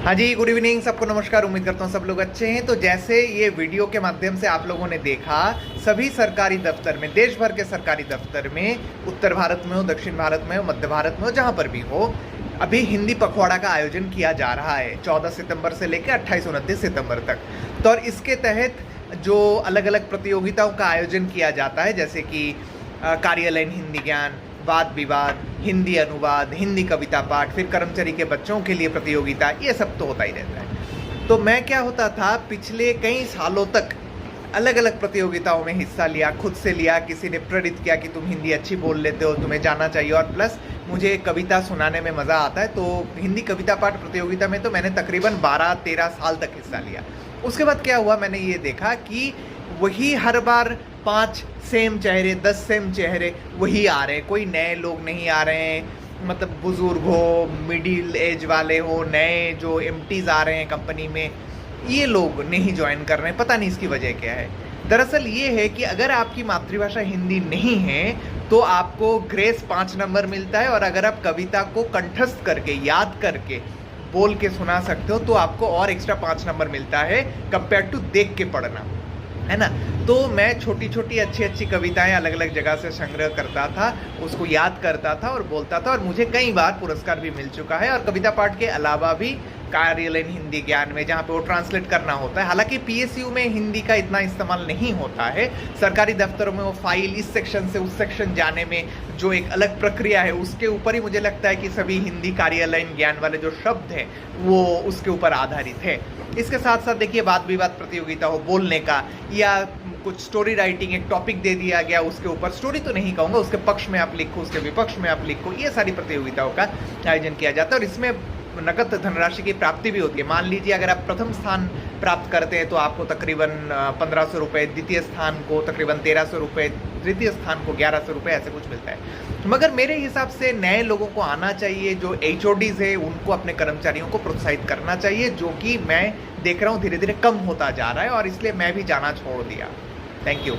हाँ जी, good evening सबको, नमस्कार। उम्मीद करता हूँ सब लोग अच्छे हैं। तो जैसे ये वीडियो के माध्यम से आप लोगों ने देखा, सभी सरकारी दफ्तर में, देश भर के सरकारी दफ्तर में, उत्तर भारत में हो, दक्षिण भारत में हो, मध्य भारत में हो, जहाँ पर भी हो, अभी हिंदी पखवाड़ा का आयोजन किया जा रहा है 14 सितंबर से लेकर 28-29 सितंबर तक। तो और इसके तहत जो अलग अलग प्रतियोगिताओं का आयोजन किया जाता है, जैसे कि कार्यालयीन हिंदी ज्ञान, वाद विवाद, हिंदी अनुवाद, हिंदी कविता पाठ, फिर कर्मचारी के बच्चों के लिए प्रतियोगिता, ये सब तो होता ही रहता है। तो मैं क्या होता था, पिछले कई सालों तक अलग अलग प्रतियोगिताओं में हिस्सा लिया, खुद से लिया, किसी ने प्रेरित किया कि तुम हिंदी अच्छी बोल लेते हो, तुम्हें जाना चाहिए, और प्लस मुझे कविता सुनाने में मज़ा आता है। तो हिंदी कविता पाठ प्रतियोगिता में तो मैंने तकरीबन 12-13 साल तक हिस्सा लिया। उसके बाद क्या हुआ, मैंने ये देखा कि वही हर बार 5 सेम चेहरे, 10 सेम चेहरे वही आ रहे हैं, कोई नए लोग नहीं आ रहे हैं। मतलब बुजुर्ग हो, मिडिल एज वाले हो, नए जो एमटीज आ रहे हैं कंपनी में, ये लोग नहीं ज्वाइन कर रहे हैं। पता नहीं इसकी वजह क्या है। दरअसल ये है कि अगर आपकी मातृभाषा हिंदी नहीं है तो आपको ग्रेस 5 नंबर मिलता है, और अगर आप कविता को कंठस्थ करके, याद करके, बोल के सुना सकते हो तो आपको और एक्स्ट्रा 5 नंबर मिलता है कंपेयर टू देख के पढ़ना, है ना। तो मैं छोटी छोटी अच्छी अच्छी कविताएं अलग अलग जगह से संग्रह करता था, उसको याद करता था और बोलता था, और मुझे कई बार पुरस्कार भी मिल चुका है। और कविता पाठ के अलावा भी कार्यालयीन हिंदी ज्ञान में, जहाँ पे वो ट्रांसलेट करना होता है, हालांकि पीएसयू में हिंदी का इतना इस्तेमाल नहीं होता है, सरकारी दफ्तरों में वो फाइल इस सेक्शन से उस सेक्शन जाने में जो एक अलग प्रक्रिया है, उसके ऊपर ही मुझे लगता है कि सभी हिंदी कार्यालयीन ज्ञान वाले जो शब्द हैं वो उसके ऊपर आधारित है। इसके साथ साथ देखिए, वाद विवाद प्रतियोगिता हो बोलने का, या कुछ स्टोरी राइटिंग, एक टॉपिक दे दिया गया, उसके ऊपर स्टोरी तो नहीं कहूँगा, उसके पक्ष में आप लिखो, उसके विपक्ष में आप लिखो, ये सारी प्रतियोगिताओं का आयोजन किया जाता है। और इसमें नकद धनराशि की प्राप्ति भी होती है। मान लीजिए अगर आप प्रथम स्थान प्राप्त करते हैं तो आपको तकरीबन 1500 रुपये, द्वितीय स्थान को तकरीबन 1300 रुपये, तृतीय स्थान को 1100 रुपये, ऐसे कुछ मिलता है। मगर मेरे हिसाब से नए लोगों को आना चाहिए, जो HODs है उनको अपने कर्मचारियों को प्रोत्साहित करना चाहिए, जो कि मैं देख रहा हूँ धीरे धीरे कम होता जा रहा है, और इसलिए मैं भी जाना छोड़ दिया। Thank you.